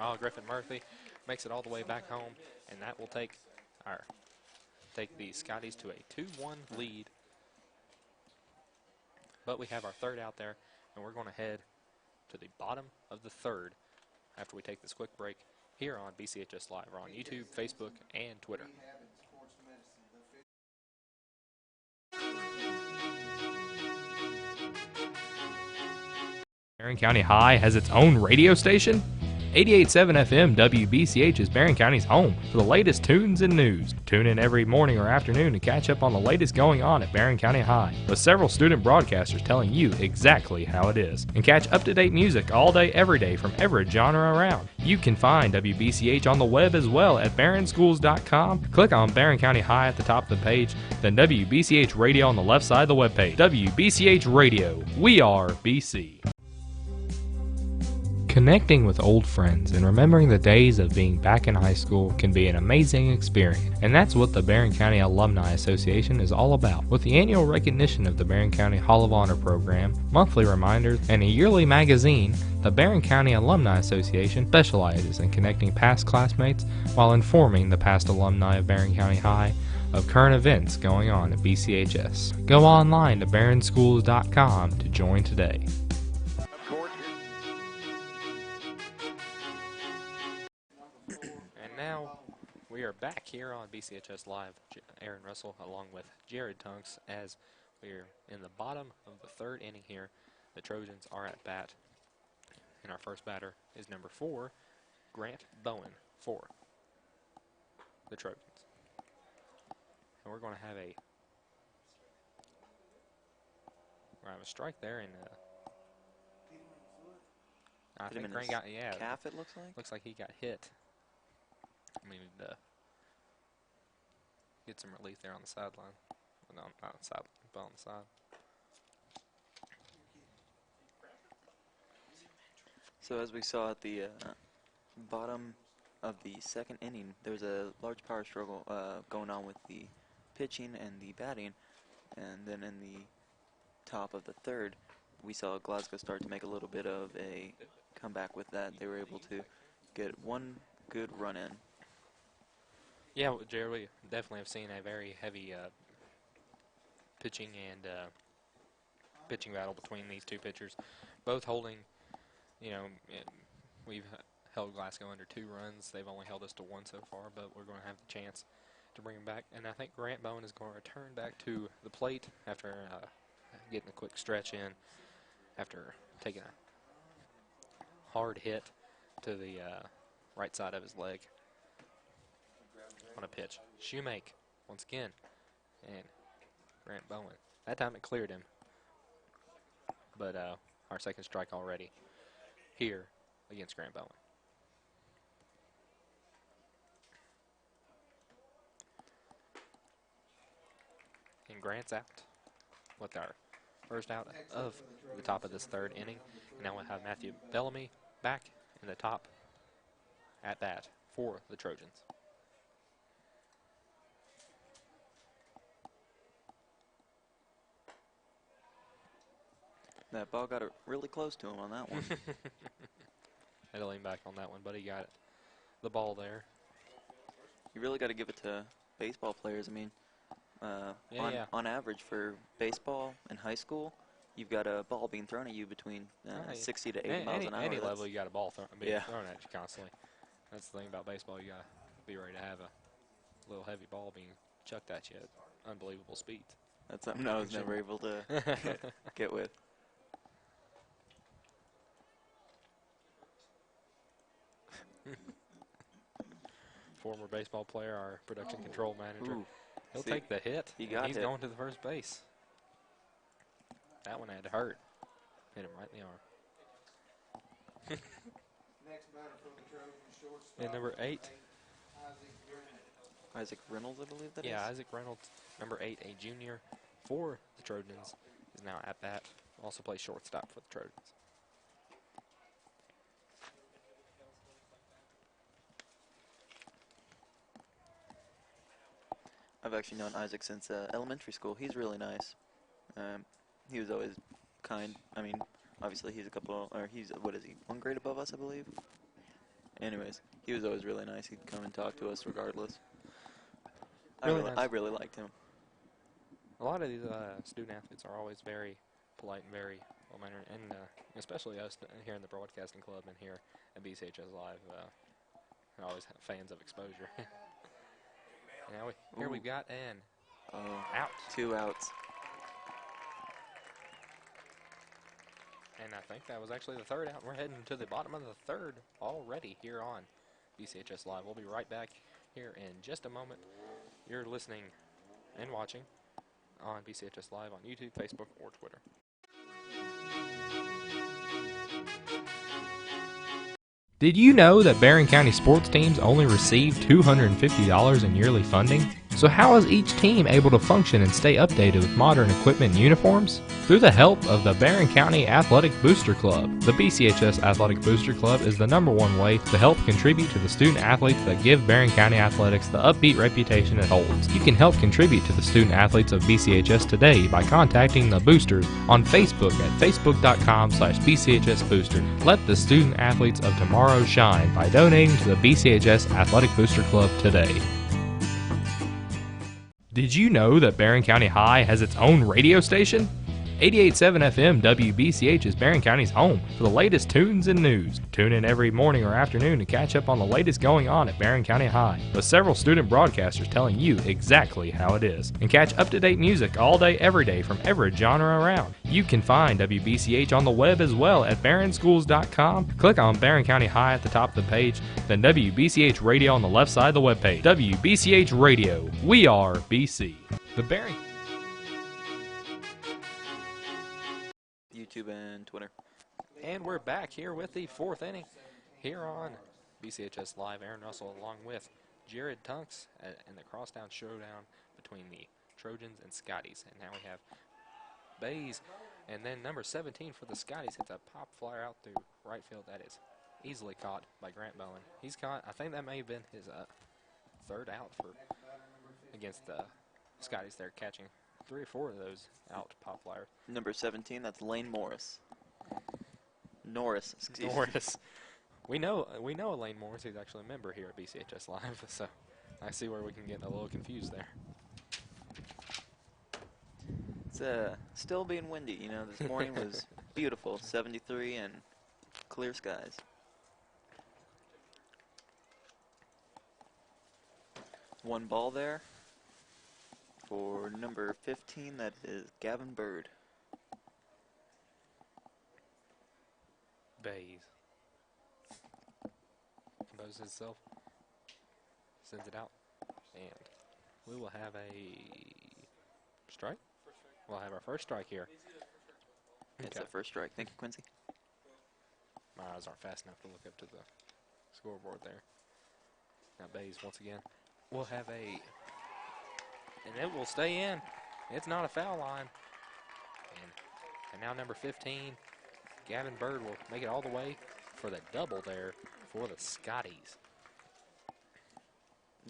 Oh, Griffin Murphy makes it all the way back home. And that will take the Scotties to a 2-1 lead. But we have our third out there. And we're going to head to the bottom of the third after we take this quick break here on BCHS Live. We're on YouTube, Facebook, and Twitter. Barren County High has its own radio station? 88.7 FM WBCH is Barren County's home for the latest tunes and news. Tune in every morning or afternoon to catch up on the latest going on at Barren County High, with several student broadcasters telling you exactly how it is. And catch up-to-date music all day, every day from every genre around. You can find WBCH on the web as well at barrenschools.com. Click on Barren County High at the top of the page, then WBCH Radio on the left side of the webpage. WBCH Radio. We are BC. Connecting with old friends and remembering the days of being back in high school can be an amazing experience, and that's what the Barren County Alumni Association is all about. With the annual recognition of the Barren County Hall of Honor program, monthly reminders, and a yearly magazine, the Barren County Alumni Association specializes in connecting past classmates while informing the past alumni of Barren County High of current events going on at BCHS. Go online to barrenschools.com to join today. We are back here on BCHS Live. Aaron Russell along with Jared Tunks as we're in the bottom of the third inning here. The Trojans are at bat, and our first batter is number 4, Grant Bowen for the Trojans. And we're going to have a strike there, and I Hit him think in Grant his got, yeah, calf, it looks like. looks like he got hit. We need to get some relief there on the sideline. Well, no, not on the sideline, but on the side. So as we saw at the bottom of the second inning, there was a large power struggle going on with the pitching and the batting, and then in the top of the third, we saw Glasgow start to make a little bit of a comeback with that. They were able to get one good run in. Yeah, well, Jared, we definitely have seen a very heavy pitching and pitching battle between these two pitchers, both holding, you know, we've held Glasgow under 2 runs. They've only held us to 1 so far, but we're going to have the chance to bring them back. And I think Grant Bowen is going to return back to the plate after getting a quick stretch in, after taking a hard hit to the right side of his leg on a pitch. Shoemake once again, and Grant Bowen. That time it cleared him, but our second strike already here against Grant Bowen. And Grant's out with our first out of the top of this third inning. And now we'll have Matthew Bellamy back in the top at bat for the Trojans. That ball got really close to him on that one. Had to lean back on that one, but he got the ball there. You really got to give it to baseball players. I mean, on average for baseball in high school, you've got a ball being thrown at you between 60 to 80 miles an hour. Any level, you got a ball being Yeah. thrown at you constantly. That's the thing about baseball. You got to be ready to have a little heavy ball being chucked at you at unbelievable speeds. That's something I was never able to get with. Former baseball player, our production control manager. Ooh. He'll See, take the hit. he and got he's it. going to the first base. That one had to hurt. Hit him right in the arm. Next batter for the Trojans, shortstop. And number 8. Isaac Reynolds, I believe that is. Yeah, Isaac Reynolds, number 8, a junior for the Trojans, is now at bat. Also plays shortstop for the Trojans. I've actually known Isaac since elementary school. He's really nice. He was always kind. I mean, obviously he's he's, what is he, 1 grade above us, I believe? Anyways, he was always really nice. He'd come and talk to us regardless. Really nice. I really liked him. A lot of these student athletes are always very polite and very well-mannered, and especially us here in the broadcasting club and here at BCHS Live, are always fans of exposure. And now here we've got an out. 2 outs. And I think that was actually the 3rd out. We're heading to the bottom of the 3rd already here on BCHS Live. We'll be right back here in just a moment. You're listening and watching on BCHS Live on YouTube, Facebook, or Twitter. Did you know that Barren County sports teams only receive $250 in yearly funding? So how is each team able to function and stay updated with modern equipment and uniforms? Through the help of the Barren County Athletic Booster Club. The BCHS Athletic Booster Club is the #1 way to help contribute to the student athletes that give Barren County athletics the upbeat reputation it holds. You can help contribute to the student athletes of BCHS today by contacting the boosters on Facebook at facebook.com/BCHS Booster. Let the student athletes of tomorrow shine by donating to the BCHS Athletic Booster Club today. Did you know that Barren County High has its own radio station? 88.7 FM WBCH is Barren County's home for the latest tunes and news. Tune in every morning or afternoon to catch up on the latest going on at Barren County High, with several student broadcasters telling you exactly how it is. And catch up-to-date music all day, every day from every genre around. You can find WBCH on the web as well at barrenschools.com. Click on Barren County High at the top of the page, then WBCH Radio on the left side of the webpage. WBCH Radio. We are BC. The Barren YouTube and Twitter. And we're back here with the fourth inning here on BCHS Live. Aaron Russell along with Jared Tunks in the crosstown showdown between the Trojans and Scotties. And now we have Bays, and then number 17 for the Scotties hits a pop flyer out through right field. That is easily caught by Grant Bowen. He's caught, I think that may have been his third out against the Scotties. They're catching 3 or 4 of those out pop flyers. Number 17, that's Lane Morris. Norris, excuse me. Norris. We know Elaine Morris. He's actually a member here at BCHS Live, so I see where we can get a little confused there. It's still being windy. You know, this morning was beautiful, 73 and clear skies. One ball there for number 15. That is Gavin Bird. Bays composes itself, sends it out, and we will have a strike. We'll have our first strike here. It's the first strike. Thank you, Quincy. My eyes aren't fast enough to look up to the scoreboard there. Now Bays once again. We'll have and it will stay in. It's not a foul line. And now number 15, Gavin Bird, will make it all the way for the double there for the Scotties.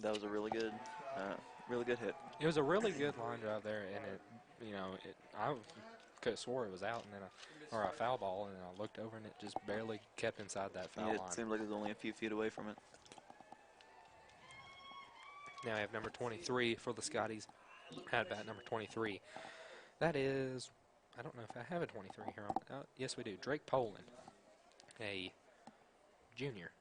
That was a really good hit. It was a really good line drive there, and I could have swore it was out, and then or a foul ball, and I looked over, and it just barely kept inside that foul line. It seemed like it was only a few feet away from it. Now we have number 23 for the Scotties. At bat number 23. That is, I don't know if I have a 23 here. Yes, we do. Drake Poland, a junior.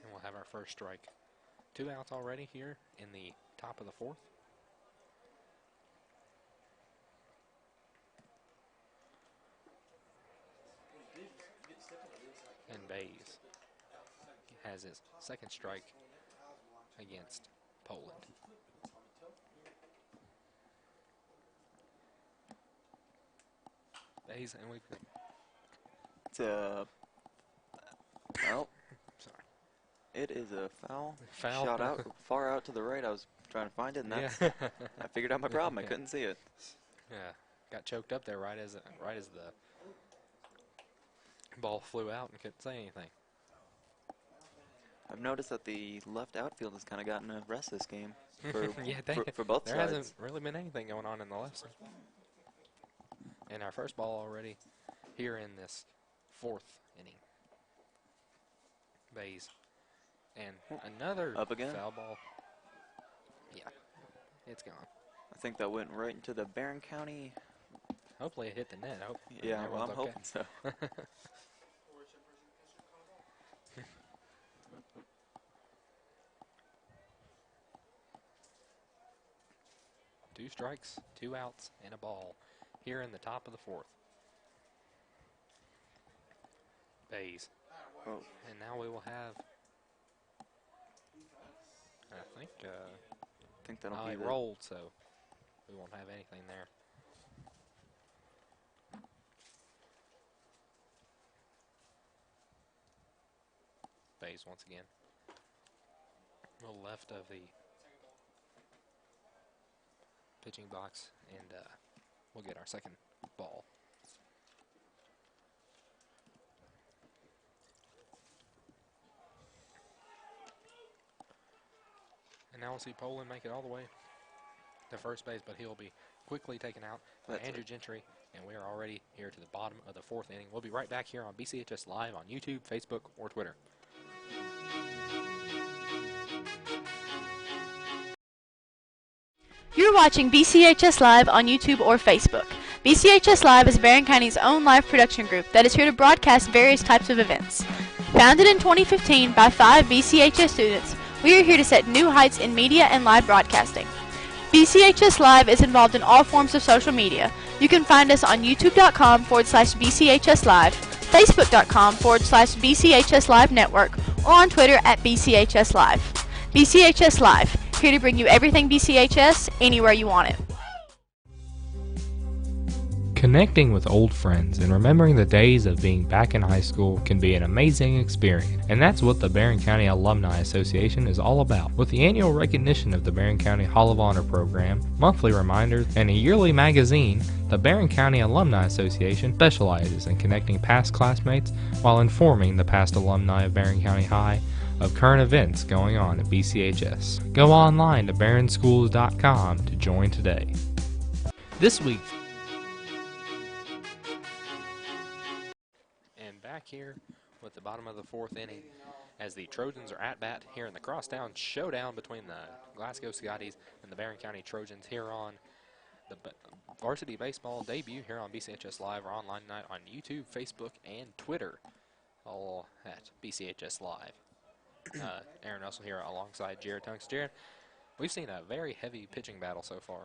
And we'll have our first strike. 2 outs already here in the top of the 4th. And Bays has his second strike against Poland. Bays, and it's a well. Sorry. It is a foul. Foul. Shot out far out to the right. I was trying to find it, and that's I figured out my problem. I couldn't see it. Yeah, got choked up there right as the ball flew out and couldn't say anything. I've noticed that the left outfield has kind of gotten a rest this game for, yeah, for both there sides. There hasn't really been anything going on in the left side. And our first ball already here in this 4th inning. Bays. And another Up again? foul ball. Yeah, it's gone. I think that went right into the Barren County. Hopefully it hit the net. Yeah, well, I'm okay. hoping so. Two strikes, 2 outs, and a ball here in the top of the 4th. Bays. Oh. And now we will have, I think that'll be it rolled, so we won't have anything there. Bays once again. A little left of the pitching box, and we'll get our second ball. And now we'll see Poland make it all the way to first base, but he'll be quickly taken out by Andrew Gentry, and we are already here to the bottom of the 4th inning. We'll be right back here on BCHS Live on YouTube, Facebook, or Twitter. You're watching BCHS Live on YouTube or Facebook. BCHS Live is Barren County's own live production group that is here to broadcast various types of events. Founded in 2015 by 5 BCHS students, we are here to set new heights in media and live broadcasting. BCHS Live is involved in all forms of social media. You can find us on youtube.com/BCHS Live, facebook.com/BCHS Live Network, or on Twitter at BCHS Live. BCHS Live, here to bring you everything BCHS, anywhere you want it. Connecting with old friends and remembering the days of being back in high school can be an amazing experience, and that's what the Barren County Alumni Association is all about. With the annual recognition of the Barren County Hall of Honor program, monthly reminders, and a yearly magazine, the Barren County Alumni Association specializes in connecting past classmates while informing the past alumni of Barren County High of current events going on at BCHS. Go online to barrenschools.com to join today. This week, back here with the bottom of the 4th inning as the Trojans are at bat here in the crosstown showdown between the Glasgow Scotties and the Barren County Trojans here on the varsity baseball debut here on BCHS Live or online tonight on YouTube, Facebook, and Twitter, all at BCHS Live. Aaron Russell here alongside Jared Tunks. Jared, we've seen a very heavy pitching battle so far.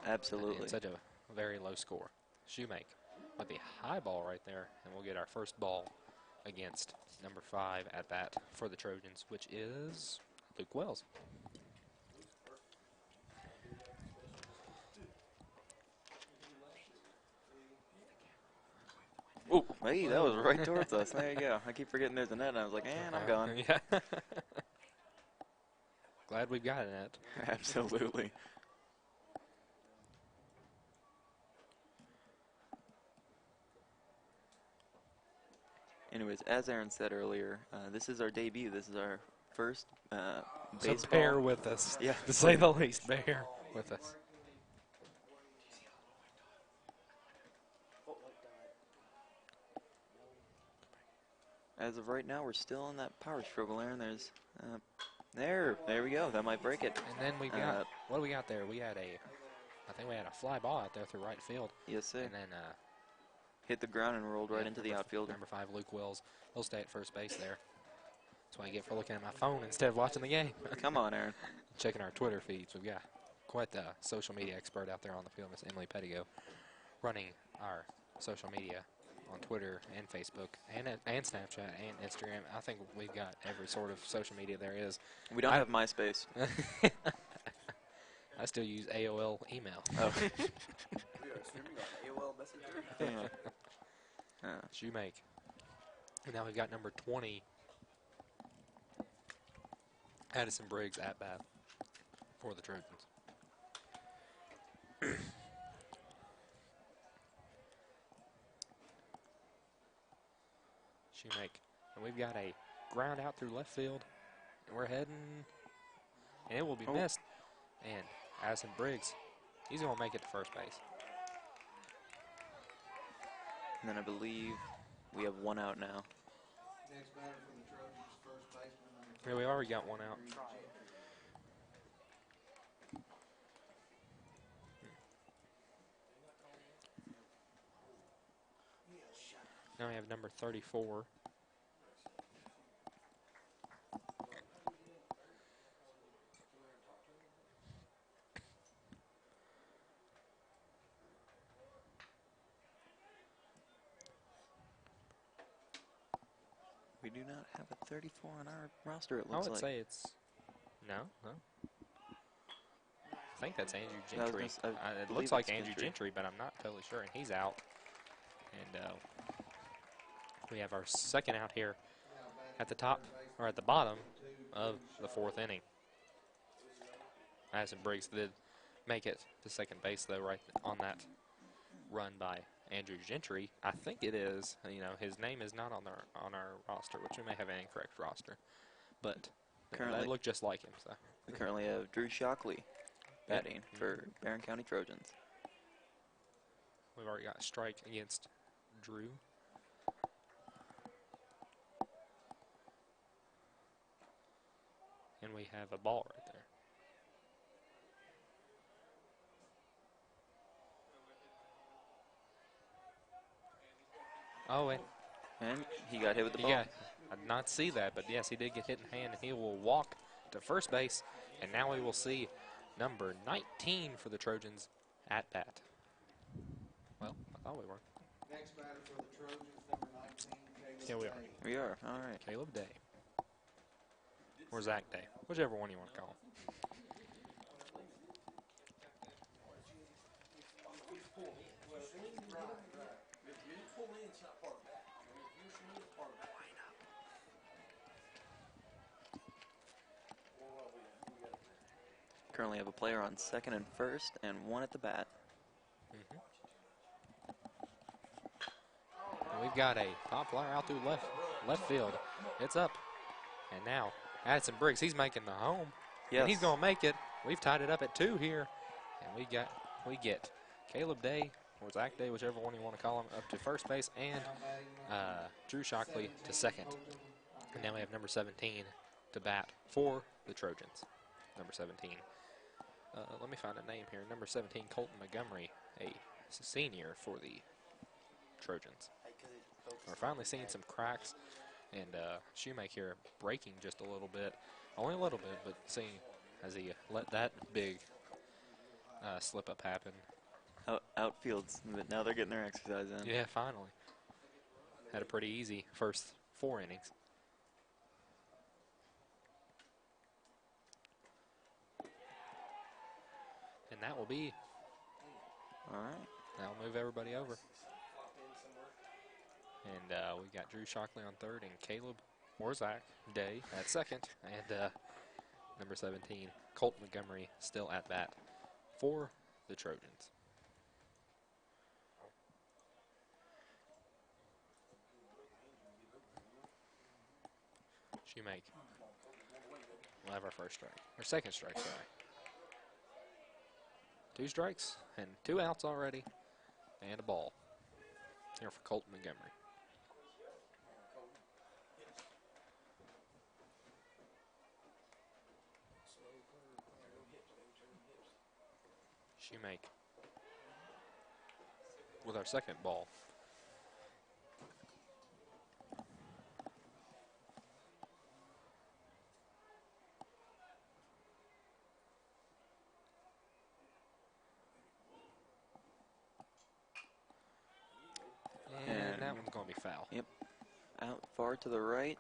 Absolutely. And such a very low score. Shoemake with the high ball right there, and we'll get our first ball against number 5 at bat for the Trojans, which is Luke Wells. Oh, hey, that was right towards us. There you go. I keep forgetting there's a net, and I was like, and I'm gone. Yeah. Glad we've got a net. Absolutely. Anyways, as Aaron said earlier, this is our debut. This is our first baseball. So bear with us, yeah, to say the least. Bear with us. As of right now, we're still in that power struggle, Aaron. There's, there we go. That might break it. And then we got, what do we got there? We had I think we had a fly ball out there through right field. Yes, sir. And then hit the ground and rolled right into the outfield. Number 5, Luke Wells. He'll stay at first base there. That's what I get for looking at my phone instead of watching the game. Come on, Aaron. Checking our Twitter feeds. We've got quite the social media expert out there on the field, Miss Emily Pettigo, running our social media on Twitter and Facebook and Snapchat and Instagram. I think we've got every sort of social media there is. We don't have MySpace. I still use AOL email. Oh. Shoemake. And now we've got number 20, Addison Briggs at bat for the Trojans. Shoemake. And we've got a ground out through left field. And we're heading, and it will be missed. And Addison Briggs, he's going to make it to first base. And then I believe we have one out now. Next batter for the Trojans, first baseman. Yeah, we already got one out. Now we have number 34. We do not have a 34 on our roster, it looks like. I would say it's... No. I think that's Andrew Gentry. It looks like Andrew Gentry, but I'm not totally sure, and he's out. And we have our second out here at the top, or at the bottom of the 4th inning. Addison Briggs did make it to second base, though, right on that run by Andrew Gentry. I think it is. You know, his name is not on our roster, which we may have an incorrect roster, but currently they look just like him. So we currently have Drew Shockley batting for Barren County Trojans. We've already got a strike against Drew. And we have a ball right there. Oh, And he got hit with the ball. yeah, I did not see that, but yes, he did get hit in hand, and he will walk to first base, and now we will see number 19 for the Trojans at bat. Well, I thought we were. Next batter for the Trojans, number 19, Caleb Yeah, we are. Day. We are. All right. Caleb Day. Or Zach Day, whichever one you want to call him. Currently have a player on second and first and one at the bat. And we've got a pop flyer out through left field. It's up. And now Addison Briggs, he's making the home. Yes. And he's going to make it. We've tied it up at 2 here. And we get Caleb Day or Zach Day, whichever one you want to call him, up to first base, and Drew Shockley to second. And now we have number 17 to bat for the Trojans. Number 17. Let me find a name here. Number 17, Colton Montgomery, a senior for the Trojans. We're finally seeing some cracks, and Shoemake here breaking just a little bit. Only a little bit, but seeing as he let that big slip up happen. Outfields, but now they're getting their exercise in. Yeah, finally. Had a pretty easy first 4 innings. And that will be. All right. That'll move everybody over. And we got Drew Shockley on third and Caleb or Zach Day at second. And number 17, Colt Montgomery, still at bat for the Trojans. Shoemake. We'll have our first strike. Our second strike, sorry. 2 strikes and 2 outs already, and a ball here for Colt Montgomery. Shoemake with our second ball. And that one's going to be foul. Yep. Out far to the right.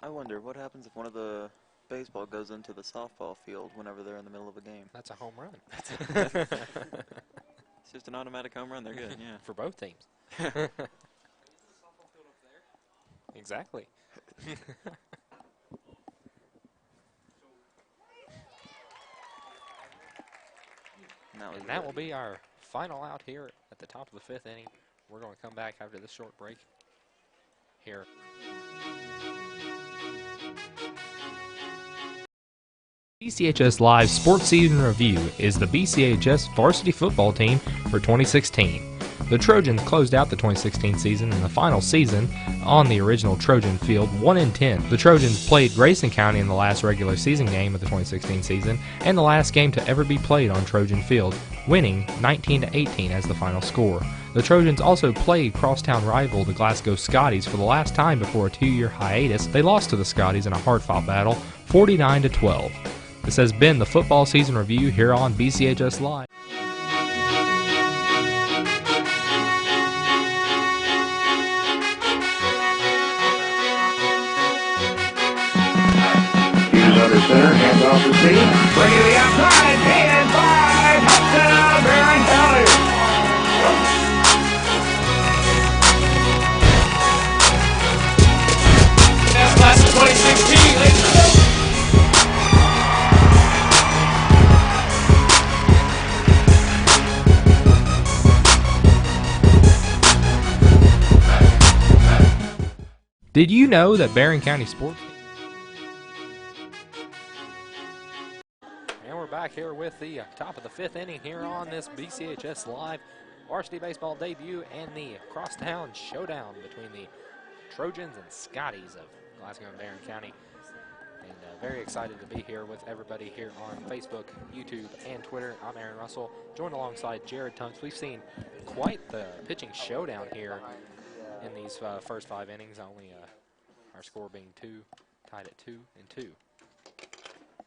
I wonder what happens if one of the baseball goes into the softball field whenever they're in the middle of a game. That's a home run. It's just an automatic home run. They're good, yeah. For both teams. Exactly. And that will be our final out here at the top of the 5th inning. We're going to come back after this short break here. BCHS Live Sports Season Review is the BCHS varsity football team for 2016. The Trojans closed out the 2016 season in the final season on the original Trojan field 1-10. The Trojans played Grayson County in the last regular season game of the 2016 season and the last game to ever be played on Trojan field, winning 19-18 as the final score. The Trojans also played crosstown rival the Glasgow Scotties for the last time before a 2-year hiatus. They lost to the Scotties in a hard-fought battle, 49-12. This has been the Football Season Review here on BCHS Live. Hughes under center, hands off the seam. Bring it to the outside, and 5, touchdown, Barren County. Class of 2016, ladies and gentlemen. Did you know that Barren County Sports... And we're back here with the top of the 5th inning here on this BCHS Live varsity baseball debut and the crosstown showdown between the Trojans and Scotties of Glasgow and Barren County. And very excited to be here with everybody here on Facebook, YouTube, and Twitter. I'm Aaron Russell, joined alongside Jared Tunks. We've seen quite the pitching showdown here in these first 5 innings, only our score being 2, tied at 2-2.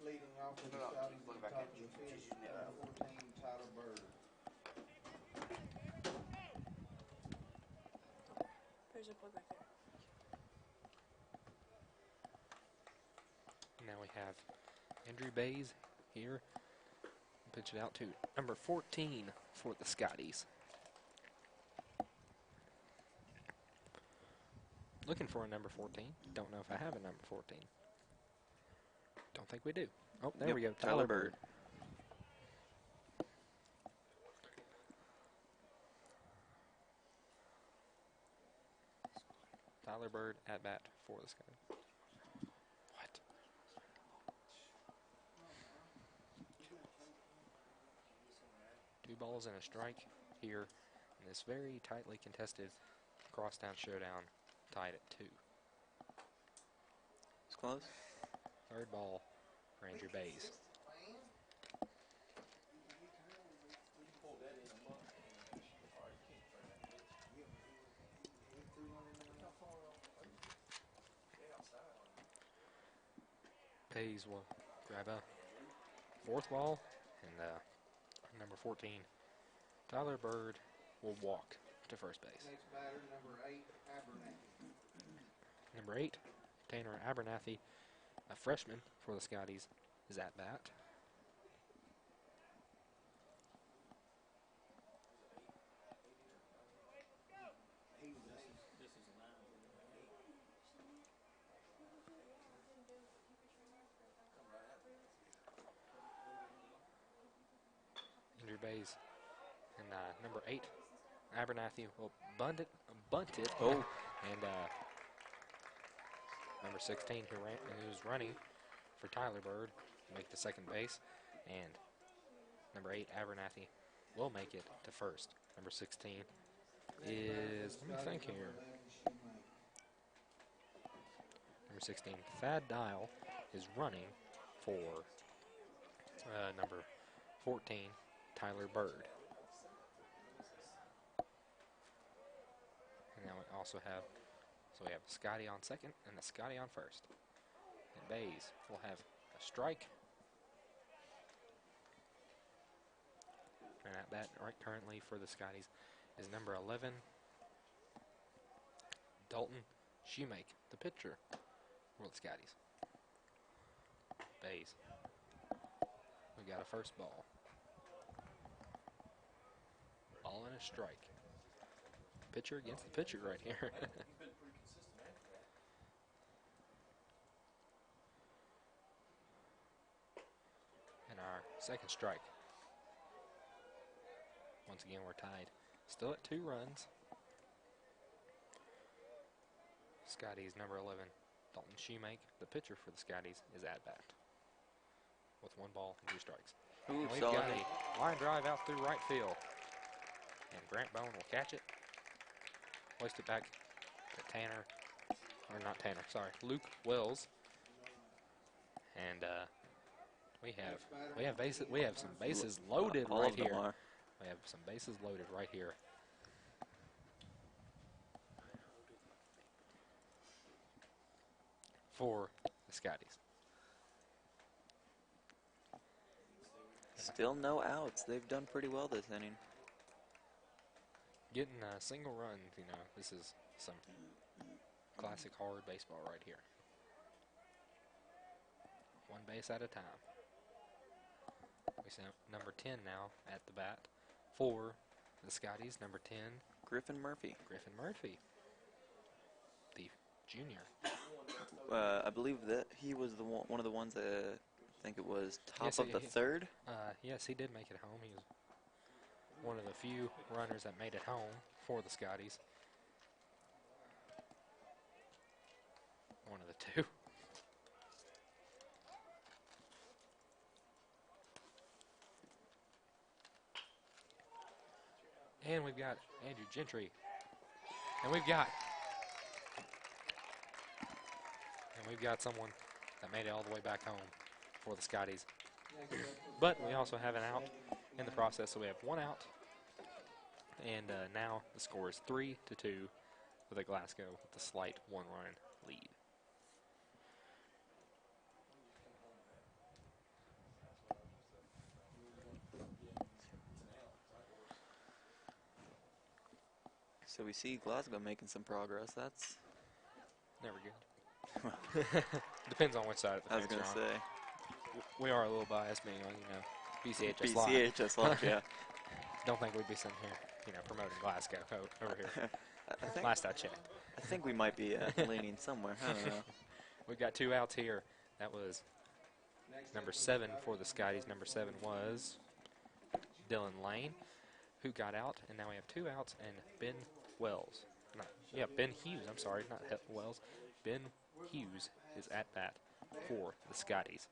Leading off with the Scotties at the top of the fifth, number 14, Tyler Bird. There's a plug right there. Now we have Andrew Bays here. Pitch it out to number 14 for the Scotties. Looking for a number 14. Don't know if I have a number 14. Don't think we do. Oh, there we go. Tyler Bird. Tyler Bird at bat for the Scotties. What? Two balls and a strike here in this very tightly contested crosstown showdown, tied at 2. It's close. Third ball for Andrew Bays. Bays will grab a 4th ball, and number 14, Tyler Bird, will walk to first base. Next batter, number 8, Abernathy. Number 8, Tanner Abernathy, a freshman for the Scotties, is at bat. Andrew Bays and number 8, Abernathy will bunt it. Oh. And number 16, who's running for Tyler Bird, make the second base, and number 8, Abernathy, will make it to first. Number 16 is, let me think here. Number 16, Thad Dial, is running for number 14, Tyler Bird. And now we also have, so we have Scotty on second and the Scotty on first. And Bays will have a strike. And at bat right currently for the Scotties is number 11, Dalton Shoemake, the pitcher for the Scotties. Bays. We got a first ball. Ball and a strike. Pitcher against the pitcher right here. And our second strike. Once again, we're tied. Still at 2 runs. Scotties, number 11, Dalton Shoemake, the pitcher for the Scotties, is at bat with 1 ball and 2 strikes. Ooh, And we've solid. got a line drive out through right field. And Grant Bone will catch it. Hoist it back to Tanner, or not Tanner, sorry, Luke Wells. And we have some bases loaded All right of them here. are. We have some bases loaded right here. For the Scotties. Still no outs. They've done pretty well this inning. Getting single runs, you know, this is some classic hard baseball right here. 1 base at a time. We see number 10 now at the bat for the Scotties. Number 10, Griffin Murphy. Griffin Murphy, the junior. I believe that he was the one of the ones that I think it was top Yes, of the third. Yes, he did make it home. He was one of the few runners that made it home for the Scotties. One of the 2. And we've got Andrew Gentry. And we've got someone that made it all the way back home for the Scotties. But we also have an out in the process, so we have one out. And now the score is 3-2 with a Glasgow with a slight one-run lead. So we see Glasgow making some progress. That's Never good. Depends on which side of the I was fence gonna you're on. say We are a little biased being on, BCHS Live. BCHS Live, yeah. Don't think we'd be sitting here, promoting Glasgow over here. I think Last I checked. I think we might be leaning somewhere. I don't know. We've got two outs here. That was number 7 for the Scotties. Number 7 was Dylan Lane, who got out, and now we have 2 outs, and Ben Wells. Ben Hughes, I'm sorry, not Wells. Ben Hughes is at bat for the Scotties.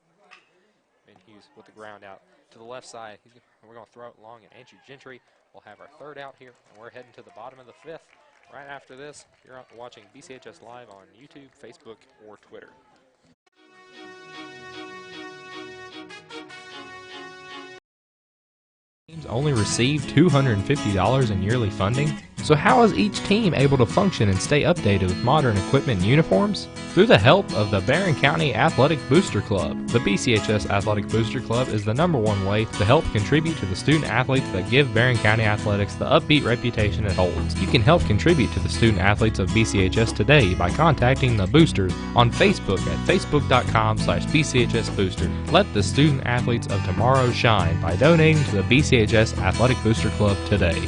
Ben Hughes with the ground out to the left side. We're going to throw it along, and Andrew Gentry will have our 3rd out here, and we're heading to the bottom of the 5th. Right after this, you're watching BCHS Live on YouTube, Facebook, or Twitter. Teams only receive $250 in yearly funding. So how is each team able to function and stay updated with modern equipment and uniforms? Through the help of the Barren County Athletic Booster Club. The BCHS Athletic Booster Club is the #1 way to help contribute to the student athletes that give Barren County Athletics the upbeat reputation it holds. You can help contribute to the student athletes of BCHS today by contacting the boosters on Facebook at facebook.com/BCHS Booster. Let the student athletes of tomorrow shine by donating to the BCHS Athletic Booster Club today.